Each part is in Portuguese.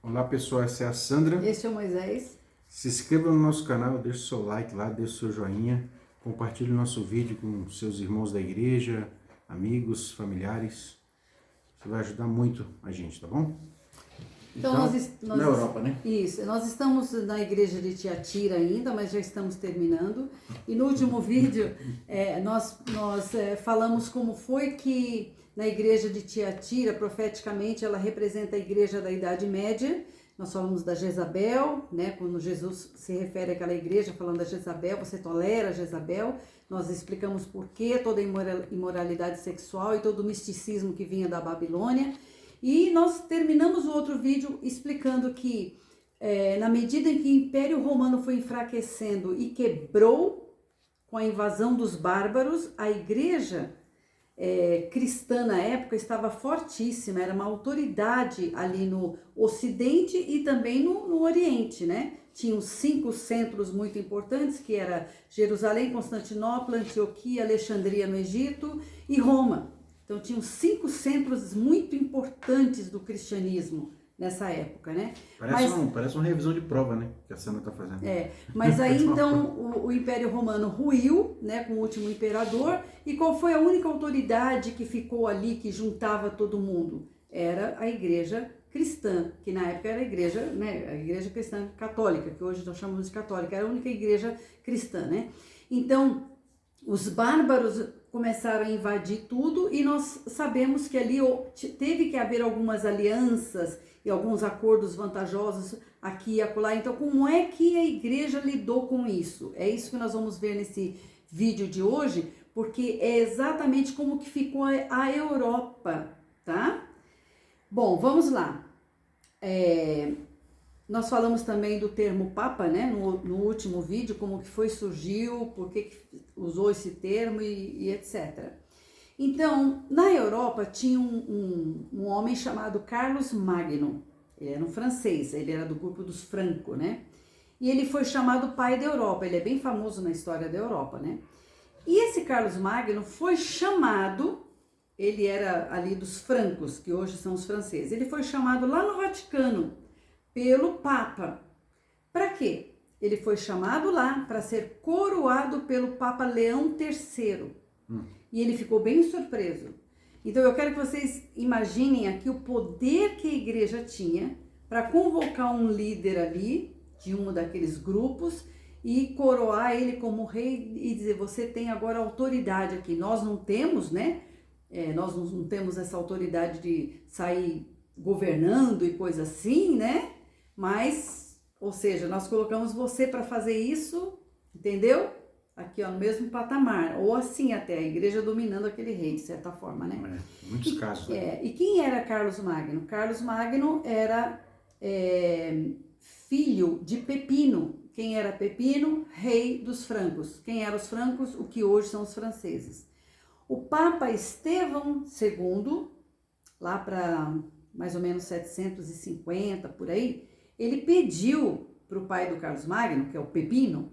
Olá pessoal, essa é a Sandra. Este é o Moisés. Se inscreva no nosso canal, deixe o seu like lá, deixe o seu joinha, compartilhe o nosso vídeo com seus irmãos da igreja, amigos, familiares. Isso vai ajudar muito a gente, tá bom? Então, na Europa, né? Isso, nós estamos na igreja de Tiatira ainda, mas já estamos terminando. E no último vídeo, nós falamos como foi que na igreja de Tiatira, profeticamente, ela representa a igreja da Idade Média. Nós falamos da Jezabel, né? Quando Jesus se refere àquela igreja, falando da Jezabel, você tolera Jezabel. Nós explicamos por que toda a imoralidade sexual e todo o misticismo que vinha da Babilônia. E nós terminamos o outro vídeo explicando que, na medida em que o Império Romano foi enfraquecendo e quebrou com a invasão dos bárbaros, a igreja cristã na época estava fortíssima, era uma autoridade ali no Ocidente e também no Oriente, né? Tinham 5 centros muito importantes, que era Jerusalém, Constantinopla, Antioquia, Alexandria no Egito e Roma. Então, tinham 5 centros muito importantes do cristianismo nessa época, né? Parece uma revisão de prova, né? Que a Sandra está fazendo. Mas aí, então, o Império Romano ruiu, né? Com o último imperador. E qual foi a única autoridade que ficou ali, que juntava todo mundo? Era a igreja cristã, que na época era a igreja, né? A igreja cristã católica, que hoje nós chamamos de católica. Era a única igreja cristã, né? Então, os bárbaros começaram a invadir tudo e nós sabemos que ali teve que haver algumas alianças e alguns acordos vantajosos aqui e acolá. Então, como é que a igreja lidou com isso? É isso que nós vamos ver nesse vídeo de hoje, porque é exatamente como que ficou a Europa, tá? Bom, vamos lá. Nós falamos também do termo Papa, né, no último vídeo, como que surgiu, por que usou esse termo e etc. Então, na Europa tinha um homem chamado Carlos Magno. Ele era um francês, ele era do grupo dos Franco, né? E ele foi chamado pai da Europa, ele é bem famoso na história da Europa, né? E esse Carlos Magno foi chamado, ele era ali dos francos, que hoje são os franceses, ele foi chamado lá no Vaticano, pelo Papa. Para quê? Ele foi chamado lá para ser coroado pelo Papa Leão III. E ele ficou bem surpreso. Então eu quero que vocês imaginem aqui o poder que a igreja tinha para convocar um líder ali, de um daqueles grupos, e coroar ele como rei e dizer, você tem agora autoridade aqui. Nós não temos, né? Nós não temos essa autoridade de sair governando e coisa assim, né? Mas, ou seja, nós colocamos você para fazer isso, entendeu? Aqui, ó, no mesmo patamar, ou assim até, a igreja dominando aquele rei, de certa forma, né? Muitos casos. Né? E quem era Carlos Magno? Carlos Magno era filho de Pepino. Quem era Pepino? Rei dos francos. Quem eram os francos? O que hoje são os franceses. O Papa Estevão II, lá para mais ou menos 750, por aí, ele pediu para o pai do Carlos Magno, que é o Pepino,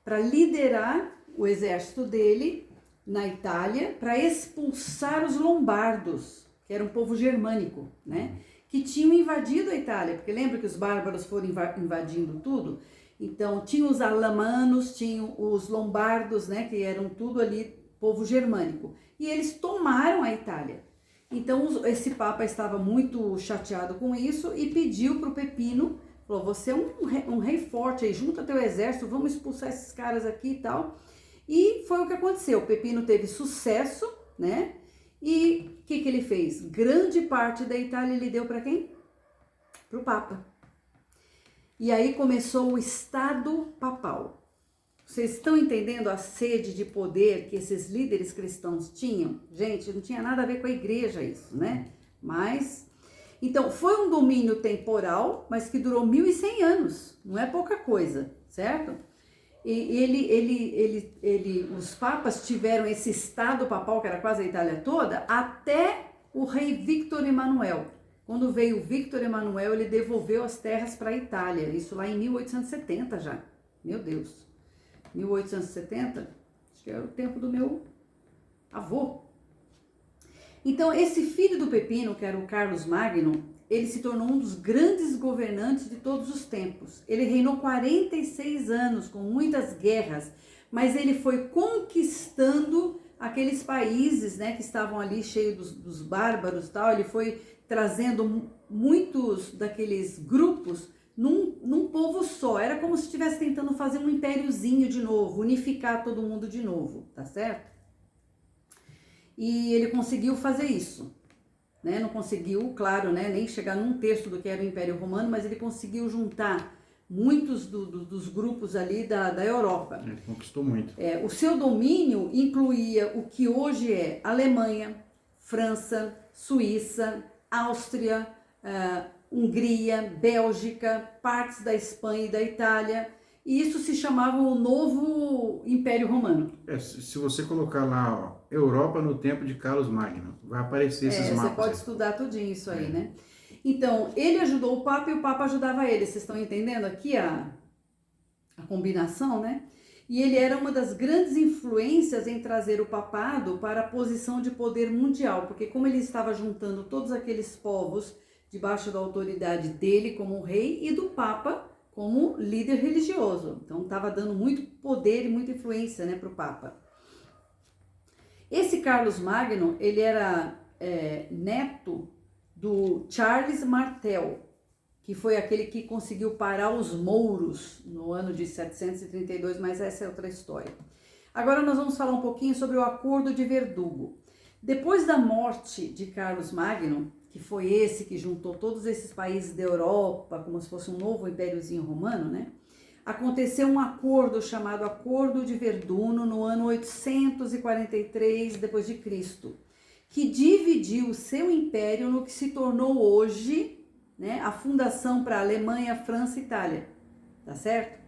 para liderar o exército dele na Itália para expulsar os lombardos, que era um povo germânico, né? Que tinham invadido a Itália, porque lembra que os bárbaros foram invadindo tudo? Então, tinha os alamanos, tinham os lombardos, né? Que eram tudo ali povo germânico. E eles tomaram a Itália. Então, esse Papa estava muito chateado com isso e pediu para o Pepino, falou, você é um rei forte aí, junta teu exército, vamos expulsar esses caras aqui e tal. E foi o que aconteceu, o Pepino teve sucesso, né? E o que ele fez? Grande parte da Itália ele deu para quem? Para o Papa. E aí começou o Estado Papal. Vocês estão entendendo a sede de poder que esses líderes cristãos tinham? Gente, não tinha nada a ver com a igreja isso, né? Mas, então, foi um domínio temporal, mas que durou 1100 anos. Não é pouca coisa, certo? E os papas tiveram esse estado papal, que era quase a Itália toda, até o rei Victor Emanuel. Quando veio o Victor Emanuel, ele devolveu as terras para a Itália. Isso lá em 1870 já. Meu Deus. 1870, acho que era o tempo do meu avô. Então, esse filho do Pepino, que era o Carlos Magno, ele se tornou um dos grandes governantes de todos os tempos. Ele reinou 46 anos, com muitas guerras, mas ele foi conquistando aqueles países, né, que estavam ali cheios dos bárbaros e tal. Ele foi trazendo muitos daqueles grupos num povo só. Era como se estivesse tentando fazer um impériozinho de novo, unificar todo mundo de novo, tá certo? E ele conseguiu fazer isso, né? Não conseguiu, claro, né, nem chegar num terço do que era o Império Romano, mas ele conseguiu juntar muitos dos grupos ali da Europa. Ele conquistou muito. O seu domínio incluía o que hoje é Alemanha, França, Suíça, Áustria, Hungria, Bélgica, partes da Espanha e da Itália. E isso se chamava o Novo Império Romano. Se você colocar lá, ó, Europa no tempo de Carlos Magno, vai aparecer esses mapas. Você pode estudar tudinho isso aí, né? Então, ele ajudou o Papa e o Papa ajudava ele. Vocês estão entendendo aqui a combinação, né? E ele era uma das grandes influências em trazer o papado para a posição de poder mundial, porque como ele estava juntando todos aqueles povos debaixo da autoridade dele como rei e do Papa como líder religioso. Então, estava dando muito poder e muita influência, né, para o Papa. Esse Carlos Magno, ele era neto do Charles Martel, que foi aquele que conseguiu parar os mouros no ano de 732, mas essa é outra história. Agora nós vamos falar um pouquinho sobre o Acordo de Verdugo. Depois da morte de Carlos Magno, que foi esse que juntou todos esses países da Europa, como se fosse um novo impériozinho romano, né? Aconteceu um acordo chamado Acordo de Verduno no ano 843 depois de Cristo, que dividiu o seu império no que se tornou hoje, né, a fundação para a Alemanha, França e Itália, tá certo?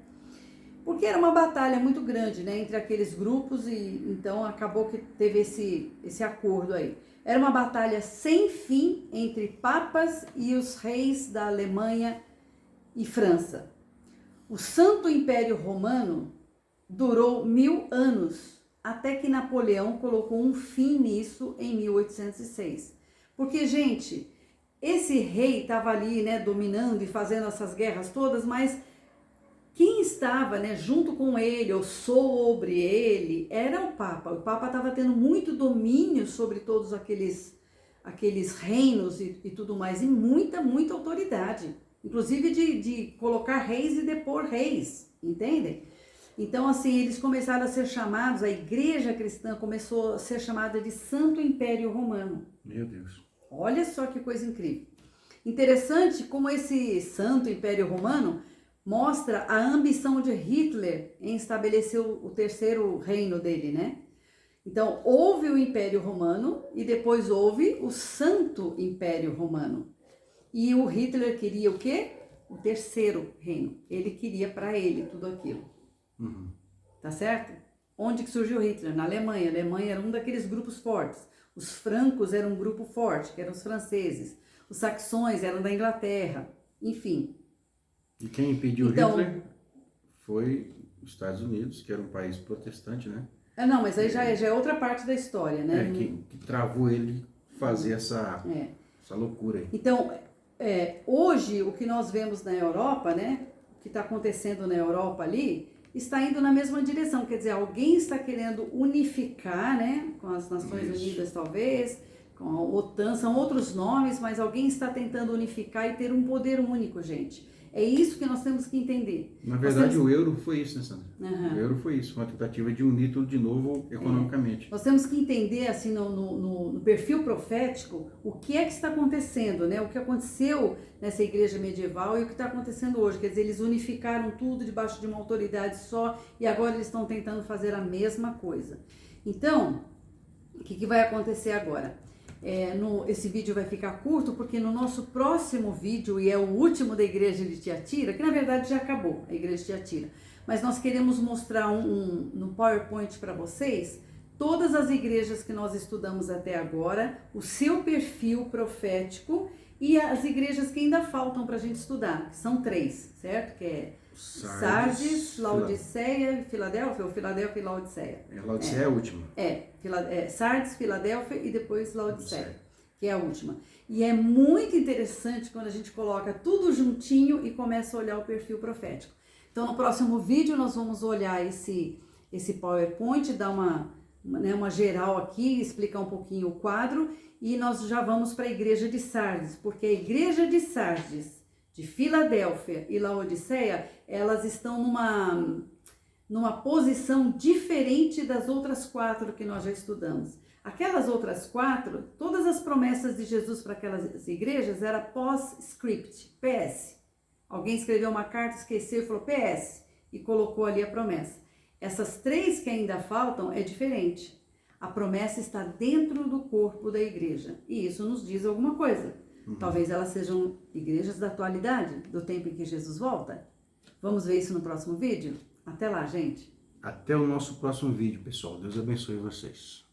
Porque era uma batalha muito grande, né, entre aqueles grupos e então acabou que teve esse acordo aí. Era uma batalha sem fim entre papas e os reis da Alemanha e França. O Santo Império Romano durou 1000 anos, até que Napoleão colocou um fim nisso em 1806. Porque, gente, esse rei estava ali, né, dominando e fazendo essas guerras todas, mas quem estava, né, junto com ele ou sobre ele era o Papa. O Papa estava tendo muito domínio sobre todos aqueles reinos e tudo mais, e muita autoridade. Inclusive de colocar reis e depor reis, entendem? Então, assim, eles começaram a ser chamados, a igreja cristã começou a ser chamada de Santo Império Romano. Meu Deus. Olha só que coisa incrível. Interessante como esse Santo Império Romano mostra a ambição de Hitler em estabelecer o terceiro reino dele, né? Então, houve o Império Romano e depois houve o Santo Império Romano. E o Hitler queria o quê? O terceiro reino. Ele queria para ele tudo aquilo. Uhum. Tá certo? Onde que surgiu Hitler? Na Alemanha. A Alemanha era um daqueles grupos fortes. Os francos eram um grupo forte, que eram os franceses. Os saxões eram da Inglaterra. Enfim. E quem impediu Hitler foi os Estados Unidos, que era um país protestante, né? Não, mas aí já é outra parte da história, né? Que travou ele de fazer essa loucura aí. Então, hoje, o que nós vemos na Europa, né? O que está acontecendo na Europa ali, está indo na mesma direção. Quer dizer, alguém está querendo unificar, né? Com as Nações Unidas, talvez, com a OTAN, são outros nomes, mas alguém está tentando unificar e ter um poder único, gente. É isso que nós temos que entender. Na verdade, o euro foi isso, né, Sandra? Uhum. O euro foi isso, uma tentativa de unir tudo de novo economicamente. Nós temos que entender, assim, no perfil profético, o que é que está acontecendo, né? O que aconteceu nessa igreja medieval e o que está acontecendo hoje. Quer dizer, eles unificaram tudo debaixo de uma autoridade só e agora eles estão tentando fazer a mesma coisa. Então, o que vai acontecer agora? Esse vídeo vai ficar curto porque no nosso próximo vídeo, e é o último da igreja de Tiatira, que na verdade já acabou a igreja de Tiatira, mas nós queremos mostrar no PowerPoint para vocês todas as igrejas que nós estudamos até agora, o seu perfil profético e as igrejas que ainda faltam para a gente estudar, que são 3, certo? Que é Sardes, Laodiceia e Filadélfia, ou Filadélfia e Laodiceia. Laodiceia é a última. Sardes, Filadélfia e depois Laodiceia. que é a última. E é muito interessante quando a gente coloca tudo juntinho e começa a olhar o perfil profético. Então, no próximo vídeo, nós vamos olhar esse PowerPoint, dar uma geral aqui, explicar um pouquinho o quadro, e nós já vamos para a igreja de Sardes, porque a igreja de Sardes, de Filadélfia e Laodiceia, elas estão numa posição diferente das outras 4 que nós já estudamos. Aquelas outras 4, todas as promessas de Jesus para aquelas igrejas era pós-script, PS. Alguém escreveu uma carta, esqueceu e falou PS e colocou ali a promessa. Essas 3 que ainda faltam é diferente. A promessa está dentro do corpo da igreja e isso nos diz alguma coisa. Talvez elas sejam igrejas da atualidade, do tempo em que Jesus volta. Vamos ver isso no próximo vídeo? Até lá, gente. Até o nosso próximo vídeo, pessoal. Deus abençoe vocês.